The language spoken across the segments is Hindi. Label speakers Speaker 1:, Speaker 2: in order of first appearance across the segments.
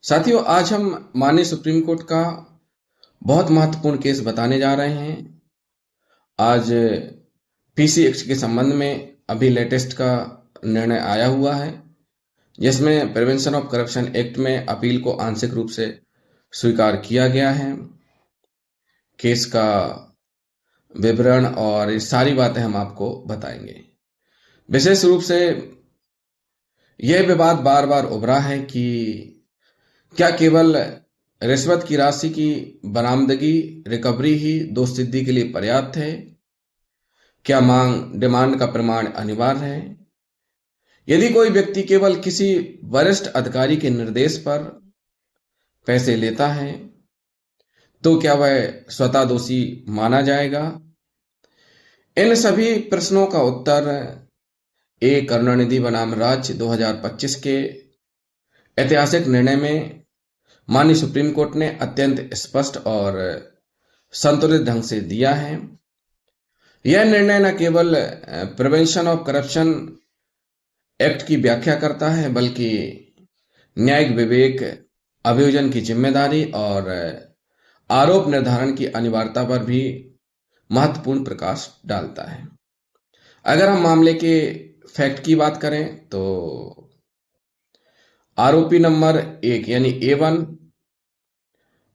Speaker 1: साथियों, आज हम माननीय सुप्रीम कोर्ट का बहुत महत्वपूर्ण केस बताने जा रहे हैं। आज पीसी एक्ट के संबंध में अभी लेटेस्ट का निर्णय आया हुआ है, जिसमें प्रिवेंशन ऑफ करप्शन एक्ट में अपील को आंशिक रूप से स्वीकार किया गया है। केस का विवरण और ये सारी बातें हम आपको बताएंगे। विशेष रूप से यह विवाद बार बार उभरा है कि क्या केवल रिश्वत की राशि की बरामदगी रिकवरी ही दोष सिद्धि के लिए पर्याप्त है? क्या मांग डिमांड का प्रमाण अनिवार्य है? यदि कोई व्यक्ति केवल किसी वरिष्ठ अधिकारी के निर्देश पर पैसे लेता है तो क्या वह स्वतः दोषी माना जाएगा? इन सभी प्रश्नों का उत्तर करुणानिधि बनाम राज्य 2025 के ऐतिहासिक निर्णय में माननीय सुप्रीम कोर्ट ने अत्यंत स्पष्ट और संतुलित ढंग से दिया है। यह निर्णय न केवल प्रिवेंशन ऑफ करप्शन एक्ट की व्याख्या करता है, बल्कि न्यायिक विवेक, अभियोजन की जिम्मेदारी और आरोप निर्धारण की अनिवार्यता पर भी महत्वपूर्ण प्रकाश डालता है। अगर हम मामले के फैक्ट की बात करें तो आरोपी नंबर 1 यानी A1,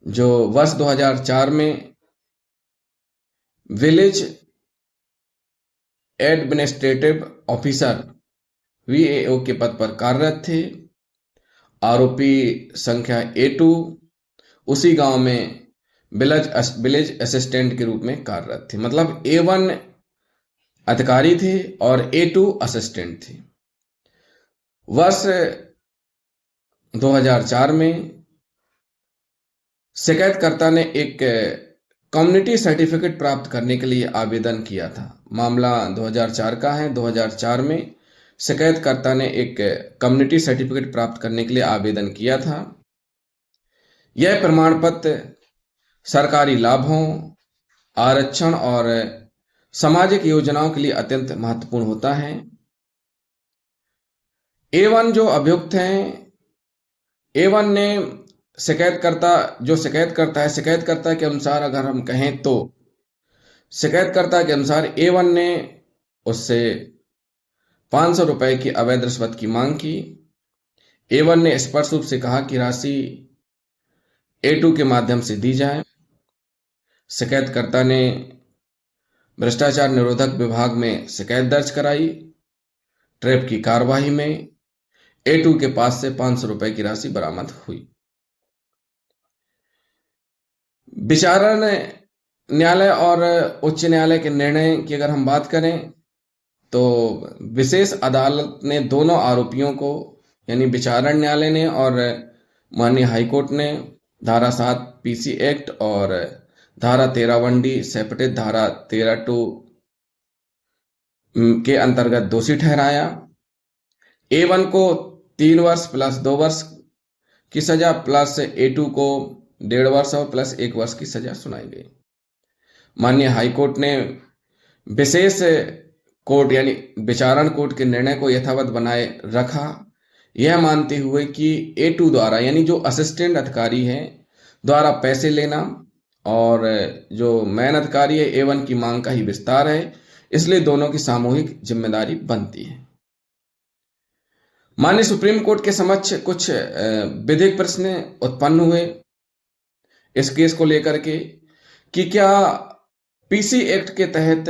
Speaker 1: जो वर्ष 2004 में विलेज एडमिनिस्ट्रेटिव ऑफिसर VAO के पद पर कार्यरत थे। आरोपी संख्या A2 उसी गांव में विलेज असिस्टेंट के रूप में कार्यरत थे। मतलब A1 अधिकारी थे और A2 असिस्टेंट थे। वर्ष 2004 में शिकायतकर्ता ने एक कम्युनिटी सर्टिफिकेट प्राप्त करने के लिए आवेदन किया था। मामला 2004 का है। 2004 में शिकायतकर्ता ने एक कम्युनिटी सर्टिफिकेट प्राप्त करने के लिए आवेदन किया था। यह प्रमाण पत्र सरकारी लाभों, आरक्षण और सामाजिक योजनाओं के लिए अत्यंत महत्वपूर्ण होता है। A1 जो अभियुक्त हैं, A1 ने शिकायतकर्ता के अनुसार अगर हम कहें तो शिकायतकर्ता के अनुसार A1 ने उससे 500 रुपए की अवैध रिश्वत की मांग की। A1 ने स्पष्ट रूप से कहा कि राशि A2 के माध्यम से दी जाए। शिकायतकर्ता ने भ्रष्टाचार निरोधक विभाग में शिकायत दर्ज कराई। ट्रैप की कार्यवाही में A2 के पास से 500 रुपए की राशि बरामद हुई। विचारण न्यायालय और उच्च न्यायालय के निर्णय की अगर हम बात करें तो विशेष अदालत ने दोनों आरोपियों को, यानी विचारण न्यायालय ने और माननीय हाईकोर्ट ने धारा 7 पीसी एक्ट और धारा 13(1)D सेपरेट धारा 13(2) के अंतर्गत दोषी ठहराया। A1 को 3 वर्ष प्लस 2 वर्ष की सजा प्लस A2 को 1.5 वर्ष और प्लस 1 वर्ष की सजा सुनाई गई। माननीय हाईकोर्ट ने विशेष कोर्ट यानी विचारण कोर्ट के निर्णय को यथावत बनाए रखा, यह मानते हुए कि A2 द्वारा, यानी जो असिस्टेंट अधिकारी है, द्वारा पैसे लेना और जो मेन अधिकारी है A1 की मांग का ही विस्तार है, इसलिए दोनों की सामूहिक जिम्मेदारी बनती है। माननीय सुप्रीम कोर्ट के समक्ष कुछ विधिक प्रश्न उत्पन्न हुए इस केस को लेकर के कि क्या पीसी एक्ट के तहत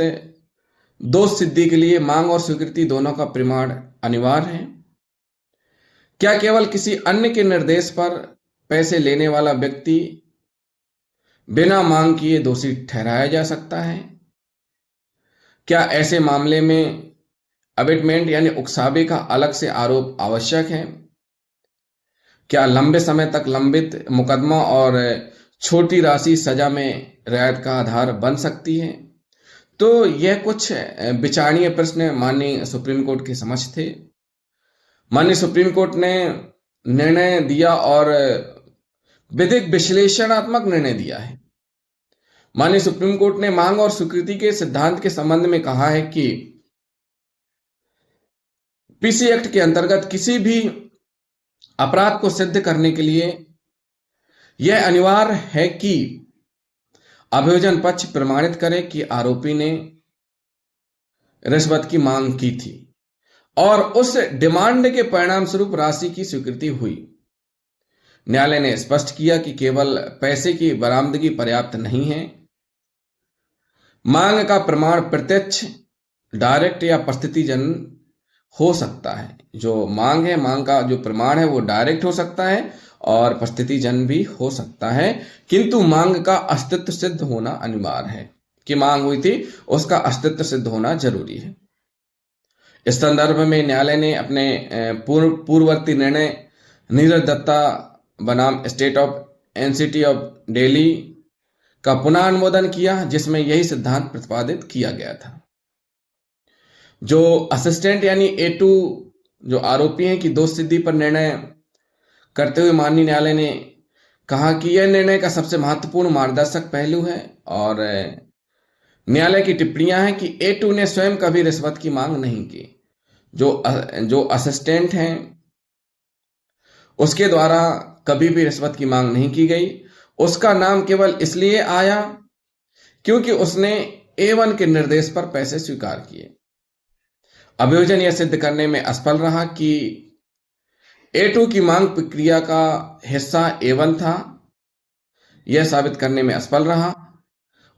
Speaker 1: दोष सिद्धि के लिए मांग और स्वीकृति दोनों का प्रमाण अनिवार्य है? क्या केवल किसी अन्य के निर्देश पर पैसे लेने वाला व्यक्ति बिना मांग किए दोषी ठहराया जा सकता है? क्या ऐसे मामले में अबेटमेंट यानी उकसावे का अलग से आरोप आवश्यक है? क्या लंबे समय तक लंबित मुकदमा और छोटी राशि सजा में रियायत का आधार बन सकती है? तो यह कुछ विचारणीय प्रश्न माननीय सुप्रीम कोर्ट के समक्ष थे। माननीय सुप्रीम कोर्ट ने निर्णय दिया और विधिक विश्लेषणात्मक निर्णय दिया है। माननीय सुप्रीम कोर्ट ने मांग और स्वीकृति के सिद्धांत के संबंध में कहा है कि पीसी एक्ट के अंतर्गत किसी भी अपराध को सिद्ध करने के लिए यह अनिवार्य है कि अभियोजन पक्ष प्रमाणित करे कि आरोपी ने रिश्वत की मांग की थी और उस डिमांड के परिणाम स्वरूप राशि की स्वीकृति हुई। न्यायालय ने स्पष्ट किया कि केवल पैसे की बरामदगी पर्याप्त नहीं है। मांग का प्रमाण प्रत्यक्ष, डायरेक्ट या परिस्थितिजन्य हो सकता है। जो मांग है, मांग का जो प्रमाण है वो डायरेक्ट हो सकता है और परिस्थितिजन्य भी हो सकता है, किंतु मांग का अस्तित्व सिद्ध होना अनिवार्य है। कि मांग हुई थी उसका अस्तित्व सिद्ध होना जरूरी है। इस संदर्भ में न्यायालय ने अपने पूर्ववर्ती निर्णय नीरज दत्ता बनाम state of NCT of Delhi का पुनः अनुमोदन किया, जिसमें यही सिद्धांत प्रतिपादित किया गया था। जो असिस्टेंट यानी A2 जो आरोपी हैं की दोष सिद्धि पर निर्णय करते हुए माननीय न्यायालय ने कहा कि यह निर्णय का सबसे महत्वपूर्ण मार्गदर्शक पहलू है और न्यायालय की टिप्पणियां हैं कि A2 ने स्वयं कभी रिश्वत की मांग नहीं की। जो असिस्टेंट हैं उसके द्वारा कभी भी रिश्वत की मांग नहीं की गई। उसका नाम केवल इसलिए आया क्योंकि उसने A1 के निर्देश पर पैसे स्वीकार किए। अभियोजन यह सिद्ध करने में असफल रहा कि A2 की मांग प्रक्रिया का हिस्सा A1 था। यह साबित करने में असफल रहा।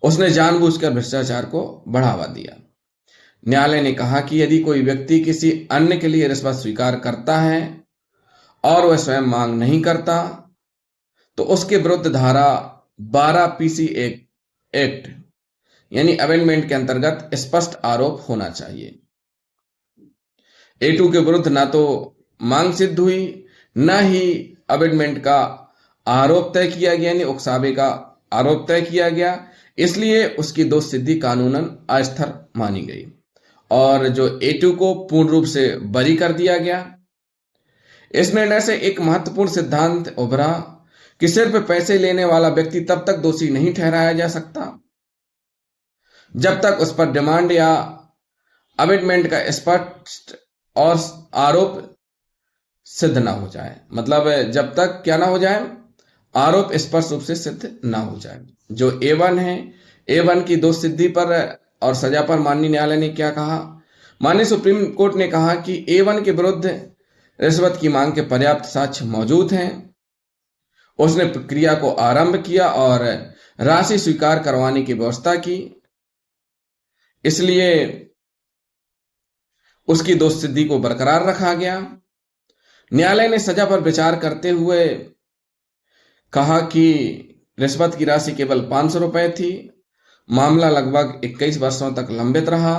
Speaker 1: उसने जानबूझकर भ्रष्टाचार को बढ़ावा दिया। न्यायालय ने कहा कि यदि कोई व्यक्ति किसी अन्य के लिए रिश्वत स्वीकार करता है और वह स्वयं मांग नहीं करता तो उसके विरुद्ध धारा 12 PC एक्ट यानी अमेंडमेंट के अंतर्गत स्पष्ट आरोप होना चाहिए। A2 के विरुद्ध ना तो मांग सिद्ध हुई, न ही अमेंडमेंट का आरोप तय किया गया, यानी उकसावे का आरोप तय किया गया। इसलिए उसकी दोष सिद्धि कानूनन अस्थिर मानी गई और जो A2 को पूर्ण रूप से बरी कर दिया गया। इस निर्णय से एक महत्वपूर्ण सिद्धांत उभरा कि सिर्फ पैसे लेने वाला व्यक्ति तब तक दोषी नहीं ठहराया जा सकता जब तक उस पर डिमांड या अमेंडमेंट का स्पष्ट और आरोप सिद्ध ना हो जाए। मतलब जब तक क्या ना हो जाए, आरोप स्पष्ट रूप से सिद्ध ना हो जाए। जो A1 है, A1 की दोष सिद्धि पर और सजा पर माननीय न्यायालय ने क्या कहा? माननीय सुप्रीम कोर्ट ने कहा कि A1 के विरुद्ध रिश्वत की मांग के पर्याप्त साक्ष्य मौजूद हैं। उसने प्रक्रिया को आरंभ किया और राशि स्वीकार करवाने की व्यवस्था की, इसलिए उसकी दोष सिद्धि को बरकरार रखा गया। न्यायालय ने सजा पर विचार करते हुए कहा कि रिश्वत की राशि केवल 500 रुपए थी। मामला लगभग 21 वर्षों तक लंबित रहा।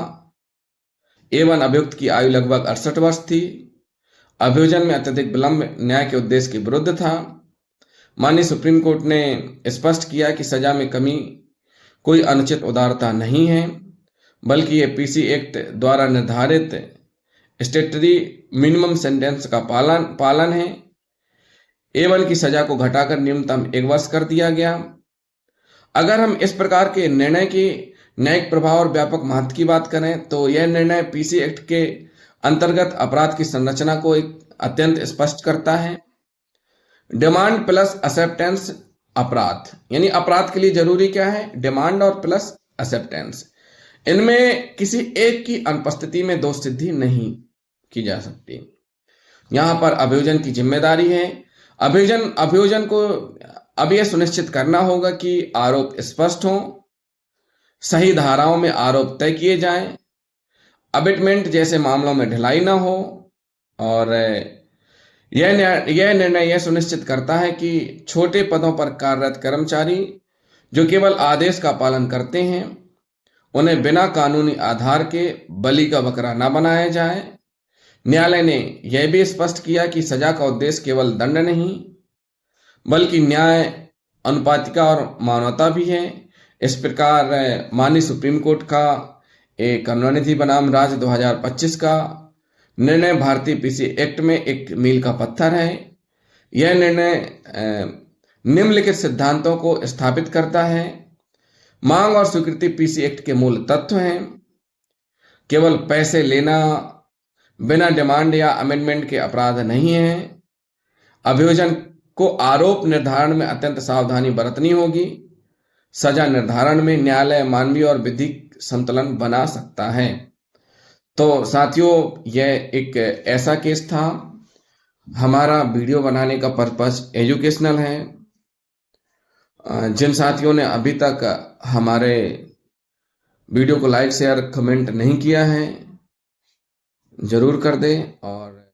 Speaker 1: A1 अभियुक्त की आयु लगभग 68 वर्ष थी। अभियोजन में अत्यधिक विलंब न्याय के उद्देश्य के विरुद्ध था। माननीय सुप्रीम कोर्ट ने स्पष्ट किया कि सजा में कमी कोई अनुचित उदारता नहीं है, बल्कि ये PC एक्ट द्वारा निर्धारित स्टैट्यूटरी मिनिमम सेंटेंस का पालन है। A1 की सजा को घटाकर न्यूनतम 1 वर्ष कर दिया गया। अगर हम इस प्रकार के निर्णय की न्यायिक प्रभाव और व्यापक महत्व की बात करें तो यह निर्णय PC एक्ट के अंतर्गत अपराध की संरचना को एक अत्यंत स्पष्ट करता है। डिमांड प्लस एक्सेप्टेंस अपराध, यानी अपराध के लिए जरूरी क्या है? डिमांड और प्लस एक्सेप्टेंस। इनमें किसी एक की अनुपस्थिति में दोष सिद्धि नहीं की जा सकती। यहां पर अभियोजन की जिम्मेदारी है। अभियोजन को अब यह सुनिश्चित करना होगा कि आरोप स्पष्ट हो, सही धाराओं में आरोप तय किए जाएं, अबेटमेंट जैसे मामलों में ढिलाई ना हो और यह निर्णय यह सुनिश्चित करता है कि छोटे पदों पर कार्यरत कर्मचारी जो केवल आदेश का पालन करते हैं उन्हें बिना कानूनी आधार के बलि का बकरा न बनाया जाए। न्यायालय ने यह भी स्पष्ट किया कि सजा का उद्देश्य केवल दंड नहीं बल्कि न्याय, अनुपातिका और मानवता भी है। इस प्रकार माननीय सुप्रीम कोर्ट का एक करुणानिधि बनाम राज्य 2025 का निर्णय भारतीय PC एक्ट में एक मील का पत्थर है। यह निर्णय निम्नलिखित सिद्धांतों को स्थापित करता है। मांग और स्वीकृति PC एक्ट के मूल तत्व हैं। केवल पैसे लेना बिना डिमांड या अमेंडमेंट के अपराध नहीं है। अभियोजन को आरोप निर्धारण में अत्यंत सावधानी बरतनी होगी। सजा निर्धारण में न्यायालय मानवीय और विधिक संतुलन बना सकता है। तो साथियों, यह एक ऐसा केस था। हमारा वीडियो बनाने का पर्पस एजुकेशनल है। जिन साथियों ने अभी तक हमारे वीडियो को लाइक शेयर कमेंट नहीं किया है, जरूर कर दें और